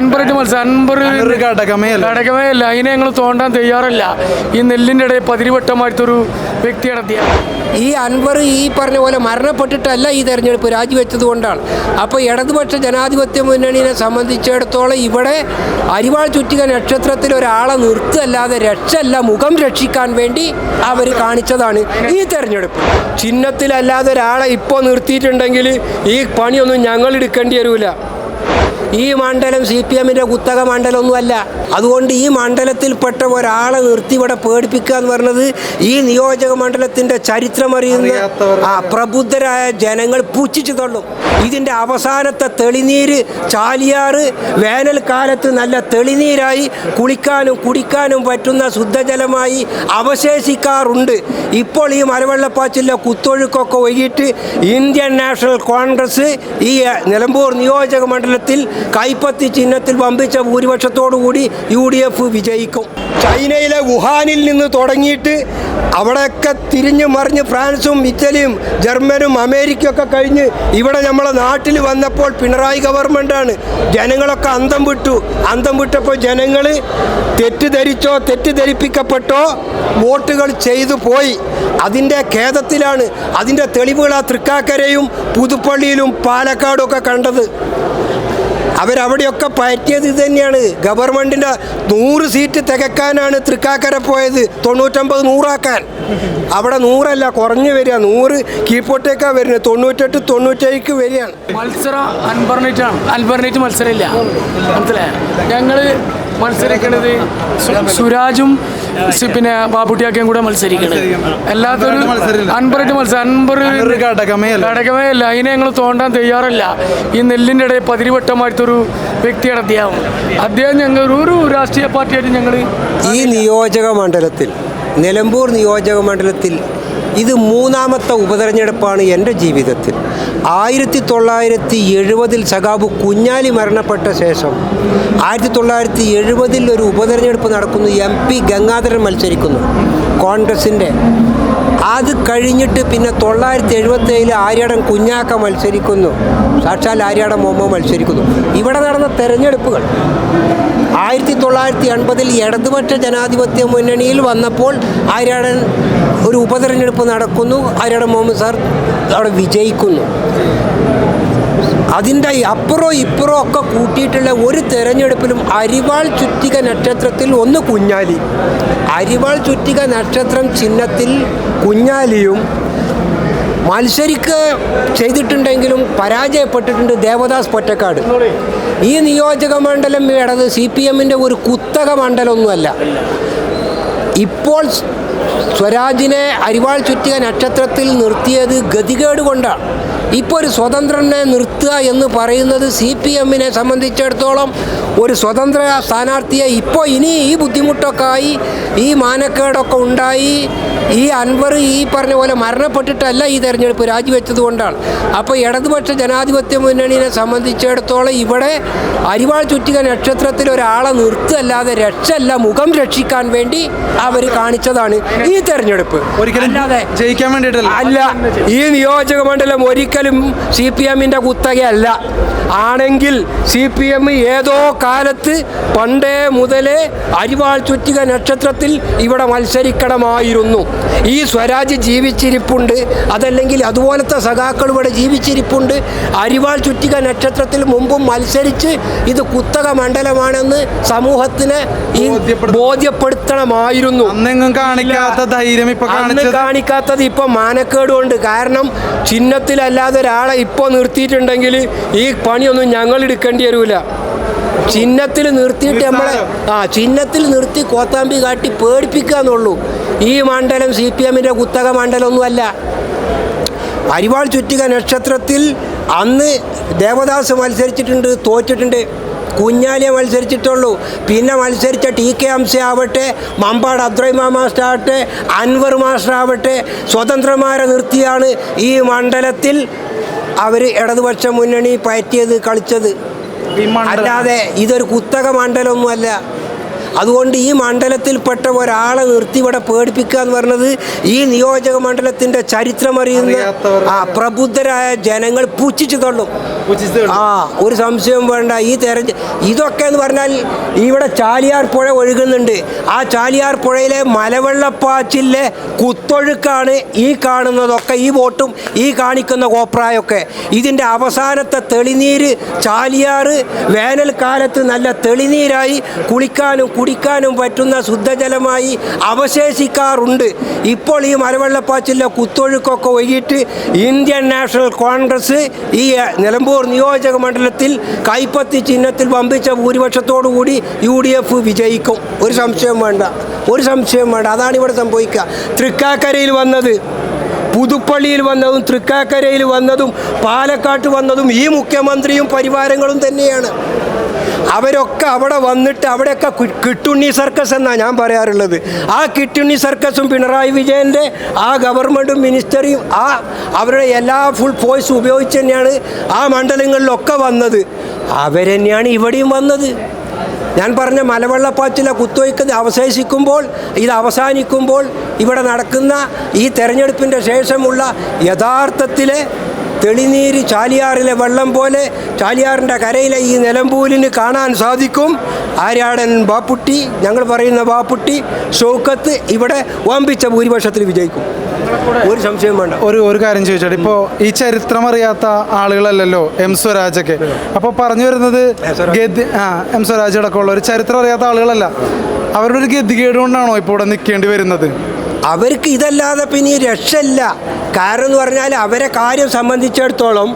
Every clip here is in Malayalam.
അൻപറിട്ട് മത്സരം ഘടകമേയല്ല. അതിനെ ഞങ്ങൾ തോണ്ടാൻ തയ്യാറല്ല. ഈ നെല്ലിൻ്റെ ഇടയിൽ പതിരിവട്ടമായിട്ടൊരു വ്യക്തിയാണ് അദ്ദേഹം. ഈ അൻവർ ഈ പറഞ്ഞ പോലെ മരണപ്പെട്ടിട്ടല്ല ഈ തെരഞ്ഞെടുപ്പ് രാജിവെച്ചത് കൊണ്ടാണ്. അപ്പോൾ ഇടതുപക്ഷ ജനാധിപത്യ മുന്നണിയെ സംബന്ധിച്ചിടത്തോളം ഇവിടെ അരിവാൾ ചുറ്റിക നക്ഷത്രത്തിൽ ഒരാളെ നിർത്തല്ലാതെ രക്ഷല്ല, മുഖം രക്ഷിക്കാൻ വേണ്ടി അവർ കാണിച്ചതാണ് ഈ തെരഞ്ഞെടുപ്പ്. ചിഹ്നത്തിലല്ലാതെ ഒരാളെ ഇപ്പോൾ നിർത്തിയിട്ടുണ്ടെങ്കിൽ ഈ പണിയൊന്നും ഞങ്ങൾ എടുക്കേണ്ടി വരില്ല. ഈ മണ്ഡലം CPM-ൻ്റെ കുത്തക മണ്ഡലമൊന്നുമല്ല. അതുകൊണ്ട് ഈ മണ്ഡലത്തിൽപ്പെട്ട ഒരാളെ നിർത്തി ഇവിടെ പേടിപ്പിക്കുക എന്ന് പറഞ്ഞത് ഈ നിയോജക മണ്ഡലത്തിൻ്റെ ചരിത്രമറിയുന്ന പ്രബുദ്ധരായ ജനങ്ങൾ പുച്ഛിച്ചു തള്ളും. ഇതിൻ്റെ അവസാനത്തെ തെളിനീര് ചാലിയാറ് വേനൽക്കാലത്ത് നല്ല തെളിനീരായി കുളിക്കാനും കുടിക്കാനും പറ്റുന്ന ശുദ്ധജലമായി അവശേഷിക്കാറുണ്ട്. ഇപ്പോൾ ഈ മലവെള്ളപ്പാച്ചിലെ കുത്തൊഴുക്കൊക്കെ ഒഴുകിയിട്ട് ഇന്ത്യൻ നാഷണൽ കോൺഗ്രസ് ഈ നിലമ്പൂർ നിയോജക മണ്ഡലത്തിൽ കൈപ്പത്തി ചിഹ്നത്തിൽ വമ്പിച്ച ഭൂരിപക്ഷത്തോടുകൂടി UDF വിജയിക്കും. ചൈനയിലെ വുഹാനിൽ നിന്ന് തുടങ്ങിയിട്ട് അവിടെയൊക്കെ തിരിഞ്ഞു മറിഞ്ഞ് ഫ്രാൻസും ഇറ്റലിയും ജർമ്മനും അമേരിക്കയൊക്കെ കഴിഞ്ഞ് ഇവിടെ നമ്മളെ നാട്ടിൽ വന്നപ്പോൾ പിണറായി ഗവൺമെൻറ്റാണ്. ജനങ്ങളൊക്കെ അന്തം വിട്ടപ്പോൾ ജനങ്ങൾ തെറ്റിദ്ധരിപ്പിക്കപ്പെട്ടോ വോട്ടുകൾ ചെയ്തു പോയി. അതിൻ്റെ ഖേദത്തിലാണ്. അതിൻ്റെ തെളിവുകൾ ആ തൃക്കാക്കരയും പുതുപ്പള്ളിയിലും പാലക്കാടും ഒക്കെ കണ്ടത്. അവരവിടെയൊക്കെ പറ്റിയത് ഇത് തന്നെയാണ്. ഗവൺമെൻറ്റിൻ്റെ 100 സീറ്റ് തികക്കാനാണ് തൃക്കാക്കര പോയത്. 99 100ആക്കാൻ. അവിടെ 100 കുറഞ്ഞു വരിക. 100 കീഴ്പോട്ടേക്കാണ് വരുന്നത്. 98 97 വരികയാണ്. മത്സരം അൻപറിനായിട്ട് മത്സരമില്ല. മനസ്സിലായ ഞങ്ങൾ മത്സരിക്കണത് സുരാജും പിന്നെ ബാബുട്ടിയാക്കയും കൂടെ മത്സരിക്കണത്. അല്ലാത്തൊരു അൻപറിട്ട് മത്സരം ഘടകമേയല്ല. അതിനെ ഞങ്ങൾ തോണ്ടാൻ തയ്യാറല്ല. ഈ നെല്ലിൻ്റെ ഇടയിൽ പതിരിവട്ടമായിട്ടൊരു വ്യക്തിയാണ് അദ്ദേഹം ഞങ്ങൾ ഒരു രാഷ്ട്രീയ പാർട്ടിയായിട്ട് ഞങ്ങൾ ഈ നിയോജക മണ്ഡലത്തിൽ നിലമ്പൂർ നിയോജക മണ്ഡലത്തിൽ ഇത് 3ാമത്തെ ഉപതെരഞ്ഞെടുപ്പാണ് എൻ്റെ ജീവിതത്തിൽ. 1970 സഖാബ് കുഞ്ഞാലി മരണപ്പെട്ട ശേഷം 1970 ഒരു ഉപതെരഞ്ഞെടുപ്പ് നടക്കുന്നു. MP ഗംഗാധരൻ മത്സരിക്കുന്നു കോൺഗ്രസിൻ്റെ. അത് കഴിഞ്ഞിട്ട് പിന്നെ 1977 ആര്യാടൻ കുഞ്ഞാക്ക മത്സരിക്കുന്നു. സാക്ഷാൽ ആര്യാടൻ മുഹമ്മദ് മത്സരിക്കുന്നു. ഇവിടെ നടന്ന തെരഞ്ഞെടുപ്പുകൾ 1980 ഇടതുപക്ഷ ജനാധിപത്യ മുന്നണിയിൽ വന്നപ്പോൾ ആര്യാടൻ ഒരു ഉപതെരഞ്ഞെടുപ്പ് നടക്കുന്നു. ആര്യാടൻ മുഹമ്മദ് സാർ അവിടെ വിജയിക്കുന്നു. അതിൻ്റെ അപ്പുറവും ഇപ്പുറവും ഒക്കെ കൂട്ടിയിട്ടുള്ള ഒരു തെരഞ്ഞെടുപ്പിലും അരിവാൾ ചുറ്റിക നക്ഷത്രത്തിൽ ഒന്ന് കുഞ്ഞാലി, അരിവാൾ ചുറ്റിക നക്ഷത്രം ചിഹ്നത്തിൽ കുഞ്ഞാലിയും മത്സരിക്കുക ചെയ്തിട്ടുണ്ടെങ്കിലും പരാജയപ്പെട്ടിട്ടുണ്ട് ദേവദാസ് പൊറ്റക്കാട്. ഈ നിയോജക മണ്ഡലം ഇടത് CPM-ൻ്റെ ഒരു കുത്തക മണ്ഡലമൊന്നുമല്ല. ഇപ്പോൾ സ്വരാജിനെ അരിവാൾ ചുറ്റിക നക്ഷത്രത്തിൽ നിർത്തിയത് ഗതികേട് കൊണ്ടാണ്. ഇപ്പോൾ ഒരു സ്വതന്ത്രനെ നിർത്തുക എന്ന് പറയുന്നത് CPM-നെ സംബന്ധിച്ചിടത്തോളം ഒരു സ്വതന്ത്ര സ്ഥാനാർത്ഥിയെ ഇപ്പോൾ ഇനി ഈ ബുദ്ധിമുട്ടൊക്കെ ആയി, ഈ മാനക്കേടൊക്കെ ഉണ്ടായി, ഈ അൻവർ ഈ പറഞ്ഞ പോലെ മരണപ്പെട്ടിട്ടല്ല ഈ തെരഞ്ഞെടുപ്പ് രാജിവെച്ചത് കൊണ്ടാണ്. അപ്പോൾ ഇടതുപക്ഷ ജനാധിപത്യ മുന്നണിയെ സംബന്ധിച്ചിടത്തോളം ഇവിടെ അരിവാൾ ചുറ്റിക നക്ഷത്രത്തിൽ ഒരാളെ നിർത്തല്ലാതെ രക്ഷല്ല, മുഖം രക്ഷിക്കാൻ വേണ്ടി അവർ കാണിച്ചതാണ് ഈ തെരഞ്ഞെടുപ്പ്. അല്ലാതെ ജയിക്കാൻ വേണ്ടിയിട്ടല്ല. അല്ല, ഈ നിയോജക മണ്ഡലം ഒരിക്കലും CPM-ൻ്റെ കുത്തകയല്ല. ആണെങ്കിൽ CPM ഏതോ കാലത്ത് പണ്ടേ മുതലേ അരിവാൾ ചുറ്റിക നക്ഷത്രത്തിൽ ഇവിടെ മത്സരിക്കണമായിരുന്നു. ഈ സ്വരാജ് ജീവിച്ചിരിപ്പുണ്ട്, അതല്ലെങ്കിൽ അതുപോലത്തെ സഖാക്കൾ ഇവിടെ ജീവിച്ചിരിപ്പുണ്ട്. അരിവാൾ ചുറ്റിക നക്ഷത്രത്തിൽ മുമ്പും മത്സരിച്ച് ഇത് കുത്തക മണ്ഡലമാണെന്ന് സമൂഹത്തിന് ബോധ്യപ്പെടുത്തണമായിരുന്നു. കാണിക്കാത്തത് ഇപ്പം മാനക്കേടുണ്ട്. കാരണം ചിഹ്നത്തിലല്ലാതെ ഒരാളെ ഇപ്പോൾ നിർത്തിയിട്ടുണ്ടെങ്കിൽ ഈ പണിയൊന്നും ഞങ്ങൾ എടുക്കേണ്ടി വരില്ല. ചിഹ്നത്തിൽ നിർത്തിയിട്ട് ചിഹ്നത്തിൽ നിർത്തി കോത്താമ്പി കാട്ടി പേടിപ്പിക്കുക എന്നുള്ളൂ. ഈ മണ്ഡലം CPM-ൻ്റെ കുത്തക മണ്ഡലമൊന്നുമല്ല. അരിവാൾ ചുറ്റിക നക്ഷത്രത്തിൽ അന്ന് ദേവദാസ് മത്സരിച്ചിട്ടുണ്ട്, തോറ്റിട്ടുണ്ട്. കുഞ്ഞാലിയെ മത്സരിച്ചിട്ടുള്ളൂ. പിന്നെ മത്സരിച്ച TK ഹംസ ആവട്ടെ, മമ്പാട് അബ്ദുറഹിമാൻ മാസ്റ്റർ ആവട്ടെ, അൻവർ മാസ്റ്റർ ആവട്ടെ, സ്വതന്ത്രന്മാരെ നിർത്തിയാണ് ഈ മണ്ഡലത്തിൽ അവർ ഇടതുപക്ഷ മുന്നണി പയറ്റിയത്, കളിച്ചത്. അല്ലാതെ ഇതൊരു കുത്തക മണ്ഡലമൊന്നുമല്ല. അതുകൊണ്ട് ഈ മണ്ഡലത്തിൽപ്പെട്ട ഒരാളെ നിർത്തി ഇവിടെ പേടിപ്പിക്കുക എന്ന് പറഞ്ഞത് ഈ നിയോജക മണ്ഡലത്തിൻ്റെ ചരിത്രമറിയുന്ന പ്രബുദ്ധരായ ജനങ്ങൾ പുച്ഛിച്ചു തള്ളും. ഒരു സംശയവും വേണ്ട. ഇതൊക്കെ എന്ന് പറഞ്ഞാൽ ഇവിടെ ചാലിയാർ പുഴ ഒഴുകുന്നുണ്ട്. ആ ചാലിയാർ പുഴയിലെ മലവെള്ളപ്പാച്ചിലെ കുത്തൊഴുക്കാണ് ഈ കാണുന്നതൊക്കെ, ഈ ബോട്ടും ഈ കാണിക്കുന്ന കോപ്രായൊക്കെ. ഇതിൻ്റെ അവസാനത്തെ തെളിനീര് ചാലിയാർ വേനൽക്കാലത്ത് നല്ല തെളിനീരായി കുളിക്കാനും കുടിക്കാനും പറ്റുന്ന ശുദ്ധജലമായി അവശേഷിക്കാറുണ്ട്. ഇപ്പോൾ ഈ മലവെള്ളപ്പാച്ചിലെ കുത്തൊഴുക്കൊക്കെ ഒഴുകിയിട്ട് ഇന്ത്യൻ നാഷണൽ കോൺഗ്രസ് ഈ നിലമ്പൂർ നിയോജക മണ്ഡലത്തിൽ കൈപ്പത്തി ചിഹ്നത്തിൽ വമ്പിച്ച ഭൂരിപക്ഷത്തോടുകൂടി UDF വിജയിക്കും. ഒരു സംശയം വേണ്ട. അതാണ് ഇവിടെ സംഭവിക്കുക. തൃക്കാക്കരയിൽ വന്നത്, പുതുപ്പള്ളിയിൽ വന്നതും തൃക്കാക്കരയിൽ വന്നതും പാലക്കാട്ട് വന്നതും ഈ മുഖ്യമന്ത്രിയും പരിവാരങ്ങളും തന്നെയാണ്. അവരൊക്കെ അവിടെ വന്നിട്ട് അവിടെയൊക്കെ കിട്ടുണ്ണി സർക്കസ് എന്നാണ് ഞാൻ പറയാറുള്ളത്. ആ കിട്ടുണ്ണി സർക്കസും പിണറായി വിജയൻ്റെ ആ ഗവൺമെൻറ്റും മിനിസ്റ്ററിയും അവരുടെ എല്ലാ ഫുൾ ഫോഴ്സ് ഉപയോഗിച്ച് തന്നെയാണ് ആ മണ്ഡലങ്ങളിലൊക്കെ വന്നത്. അവരെന്നെയാണ് ഇവിടെയും വന്നത്. ഞാൻ പറഞ്ഞ മലവെള്ളപ്പാച്ചിലെ കുത്തൊഴുക്ക് അവസാനിക്കുമ്പോൾ ഇവിടെ നടക്കുന്ന ഈ തെരഞ്ഞെടുപ്പിൻ്റെ ശേഷമുള്ള യഥാർത്ഥത്തിലെ തെളിനീര് ചാലിയാറിലെ വെള്ളം പോലെ ചാലിയാറിൻ്റെ കരയിലെ ഈ നിലമ്പൂരിന് കാണാൻ സാധിക്കും. ആര്യാടൻ ബാപ്പുട്ടി, ഞങ്ങൾ പറയുന്ന ബാപ്പുട്ടി, ഷൗക്കത്ത് ഇവിടെ വമ്പിച്ച ഭൂരിപക്ഷത്തിൽ വിജയിക്കും. ഒരു സംശയം വേണ്ട. ഒരു കാര്യം ചോദിച്ചോട്ടെ, ഇപ്പോൾ ഈ ചരിത്രം അറിയാത്ത ആളുകളല്ലല്ലോ എം സ്വരാജൊക്കെ. അപ്പോൾ പറഞ്ഞു വരുന്നത് എം സ്വരാജ് അടക്കമുള്ള ഒരു ചരിത്രം അറിയാത്ത ആളുകളല്ല, അവരുടെ ഒരു ഗതികേട് കൊണ്ടാണോ ഇപ്പോൾ ഇവിടെ നിൽക്കേണ്ടി വരുന്നത്? അവർക്ക് ഇതല്ലാതെ പിന്നെ രക്ഷയില്ല. കാരണം എന്ന് പറഞ്ഞാൽ അവരെ കാര്യം സംബന്ധിച്ചിടത്തോളം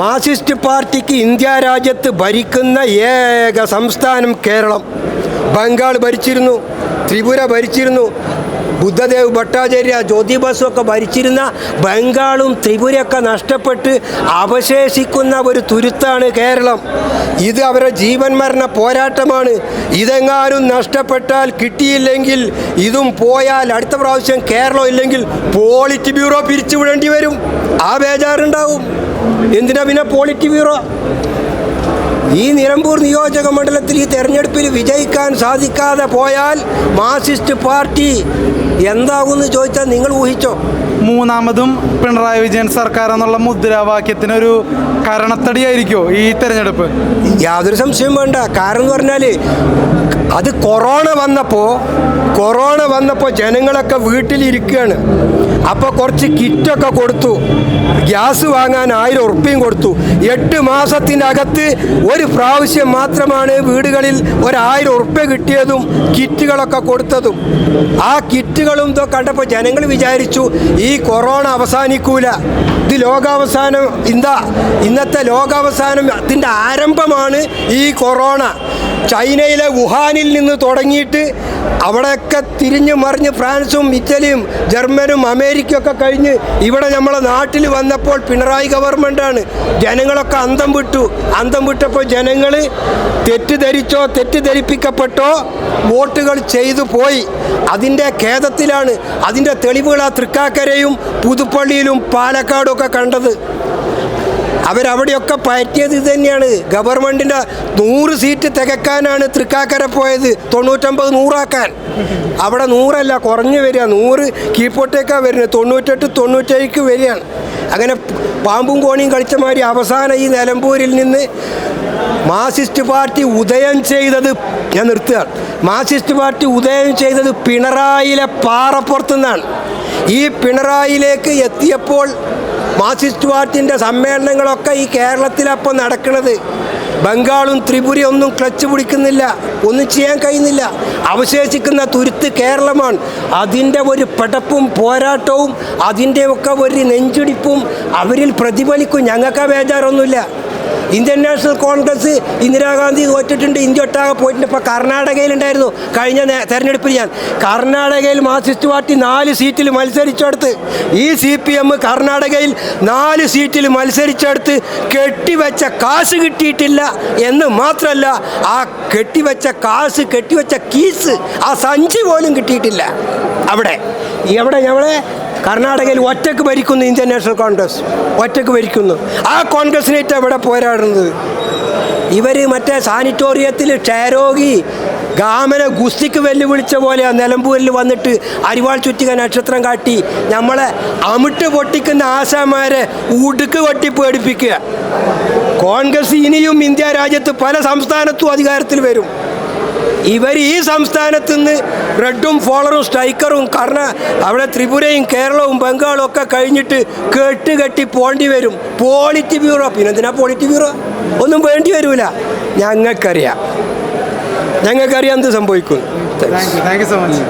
മാർക്സിസ്റ്റ് പാർട്ടിക്ക് ഇന്ത്യ രാജ്യത്ത് ഭരിക്കുന്ന ഏക സംസ്ഥാനം കേരളം. ബംഗാൾ ഭരിച്ചിരുന്നു, ത്രിപുര ഭരിച്ചിരുന്നു, ബുദ്ധദേവ് ഭട്ടാചാര്യ, ജ്യോതി ബസുവൊക്കെ ഭരിച്ചിരുന്ന ബംഗാളും ത്രിപുരയൊക്കെ നഷ്ടപ്പെട്ട് അവശേഷിക്കുന്ന ഒരു തുരുത്താണ് കേരളം. ഇത് അവരുടെ ജീവൻ മരണ പോരാട്ടമാണ്. ഇതെങ്ങാനും നഷ്ടപ്പെട്ടാൽ, കിട്ടിയില്ലെങ്കിൽ, ഇതും പോയാൽ അടുത്ത പ്രാവശ്യം കേരളം ഇല്ലെങ്കിൽ പോളിറ്റ് ബ്യൂറോ പിരിച്ചുവിടേണ്ടി വരും. ആ ബേജാറുണ്ടാവും. എന്തിനാ പിന്നെ പോളിറ്റ് ബ്യൂറോ? ഈ നിലമ്പൂർ നിയോജക മണ്ഡലത്തിൽ ഈ തെരഞ്ഞെടുപ്പിൽ വിജയിക്കാൻ സാധിക്കാതെ പോയാൽ മാർക്സിസ്റ്റ് പാർട്ടി എന്താകുമെന്ന് ചോദിച്ചാൽ നിങ്ങൾ ഊഹിച്ചോ. മൂന്നാമതും പിണറായി വിജയൻ സർക്കാർ എന്നുള്ള മുദ്രാവാക്യത്തിനൊരു കരണത്തടിയായിരിക്കുമോ ഈ തെരഞ്ഞെടുപ്പ്? യാതൊരു സംശയവും വേണ്ട. കാരണം എന്ന് പറഞ്ഞാൽ അത് കൊറോണ വന്നപ്പോൾ ജനങ്ങളൊക്കെ വീട്ടിലിരിക്കുകയാണ്. അപ്പോൾ കുറച്ച് കിറ്റൊക്കെ കൊടുത്തു, ഗ്യാസ് വാങ്ങാൻ 1000 ഉറുപ്പിയും കൊടുത്തു. 8 മാസത്തിനകത്ത് ഒരു പ്രാവശ്യം മാത്രമാണ് വീടുകളിൽ 1000 ഉറുപ്പ്യ കിട്ടിയതും കിറ്റുകളൊക്കെ കൊടുത്തതും. ആ കിറ്റുകളും ഇതൊക്കെ കണ്ടപ്പോൾ ജനങ്ങൾ വിചാരിച്ചു ഈ കൊറോണ അവസാനിക്കൂല, ഇത് ലോകാവസാനം. ഇന്നത്തെ ലോകാവസാനത്തിൻ്റെ ആരംഭമാണ് ഈ കൊറോണ. ചൈനയിലെ വുഹാനിൽ നിന്ന് തുടങ്ങിയിട്ട് അവിടെയൊക്കെ തിരിഞ്ഞു മറിഞ്ഞ് ഫ്രാൻസും ഇറ്റലിയും ജർമ്മനും അമേരിക്കയൊക്കെ കഴിഞ്ഞ് ഇവിടെ നമ്മളെ നാട്ടിൽ വന്നപ്പോൾ പിണറായി ഗവൺമെൻറ്റാണ്. ജനങ്ങളൊക്കെ അന്തം വിട്ടപ്പോൾ ജനങ്ങൾ തെറ്റിദ്ധരിപ്പിക്കപ്പെട്ടോ വോട്ടുകൾ ചെയ്തു പോയി. അതിൻ്റെ ഖേദത്തിലാണ്. അതിൻ്റെ തെളിവുകൾ ആ തൃക്കാക്കരയും പുതുപ്പള്ളിയിലും പാലക്കാടും ഒക്കെ കണ്ടത്. അവരവിടെയൊക്കെ പറ്റിയത് ഇത് തന്നെയാണ്. ഗവൺമെൻറ്റിൻ്റെ 100 സീറ്റ് തികക്കാനാണ് തൃക്കാക്കര പോയത്, 99 100ആക്കാൻ. അവിടെ 100 കുറഞ്ഞു വരിക, 100 കീഴ്പോട്ടേക്കാണ് വരുന്നത്, 98 97 വരികയാണ്. അങ്ങനെ പാമ്പും കോണിയും കളിച്ച മാതിരി അവസാനം ഈ നിലമ്പൂരിൽ നിന്ന് മാർക്സിസ്റ്റ് പാർട്ടി ഉദയം ചെയ്തത്, ഞാൻ നിർത്തുകയാണ്, മാർക്സിസ്റ്റ് പാർട്ടി ഉദയം ചെയ്തത് പിണറായിലെ പാറപ്പുറത്തു നിന്നാണ്. ഈ പിണറായിലേക്ക് എത്തിയപ്പോൾ മാർക്സിസ്റ്റ് പാർട്ടിൻ്റെ സമ്മേളനങ്ങളൊക്കെ ഈ കേരളത്തിലപ്പോൾ നടക്കുന്നത്. ബംഗാളും ത്രിപുരയും ഒന്നും ക്ലച്ച് പിടിക്കുന്നില്ല, ഒന്നും ചെയ്യാൻ കഴിയുന്നില്ല. അവശേഷിക്കുന്ന തുരുത്ത് കേരളമാണ്. അതിൻ്റെ ഒരു പടപ്പും പോരാട്ടവും അതിൻ്റെയൊക്കെ ഒരു നെഞ്ചിടിപ്പും അവരിൽ പ്രതിഫലിക്കും. ഞങ്ങൾക്ക് ബേജാറൊന്നുമില്ല. Indian national Congress Indira Gandhi തോറ്റിട്ടുണ്ട്, India ഒട്ടാകെ പോയിട്ടുണ്ട്. ഇപ്പോൾ കർണാടകയിലുണ്ടായിരുന്നു കഴിഞ്ഞ തെരഞ്ഞെടുപ്പിൽ. ഞാൻ കർണാടകയിൽ മാർക്സിസ്റ്റ് പാർട്ടി 4 സീറ്റിൽ മത്സരിച്ചെടുത്ത്, ഈ CPM കർണാടകയിൽ 4 സീറ്റിൽ മത്സരിച്ചെടുത്ത് കെട്ടിവെച്ച കാശ് കിട്ടിയിട്ടില്ല എന്ന് മാത്രമല്ല, ആ കെട്ടിവെച്ച കീസ്, ആ സഞ്ചി പോലും കിട്ടിയിട്ടില്ല. അവിടെ ഞങ്ങളെ കർണാടകയിൽ ഒറ്റക്ക് ഭരിക്കുന്നു ഇന്ത്യൻ നാഷണൽ കോൺഗ്രസ്, ഒറ്റക്ക് ഭരിക്കുന്നു. ആ കോൺഗ്രസിനായിട്ട് ഇവിടെ പോരാടുന്നത് ഇവർ മറ്റേ സാനിറ്റോറിയത്തിൽ ക്ഷയരോഗി ഗാമന ഗുസ്തിക്ക് വെല്ലുവിളിച്ച പോലെയാണ് നിലമ്പൂരിൽ വന്നിട്ട് അരിവാൾ ചുറ്റിക നക്ഷത്രം കാട്ടി നമ്മളെ അമിട്ട് പൊട്ടിക്കുന്ന ആശാമാരെ ഉടുക്ക് കൊട്ടി പേടിപ്പിക്കുക. കോൺഗ്രസ് ഇനിയും ഇന്ത്യ രാജ്യത്ത് പല സംസ്ഥാനത്തും അധികാരത്തിൽ വരും. ഇവർ ഈ സംസ്ഥാനത്ത് നിന്ന് റെഡും ഫോളറും സ്ട്രൈക്കറും കാരണം അവിടെ ത്രിപുരയും കേരളവും ബംഗാളും ഒക്കെ കഴിഞ്ഞിട്ട് കെട്ടി പോണ്ടി വരും. പോളിറ്റ് ബ്യൂറോ, പിന്നെന്തിനാ പോളിറ്റ് ബ്യൂറോ? ഒന്നും വേണ്ടി വരില്ല. ഞങ്ങൾക്കറിയാം എന്ത് സംഭവിക്കും. Thank you so much.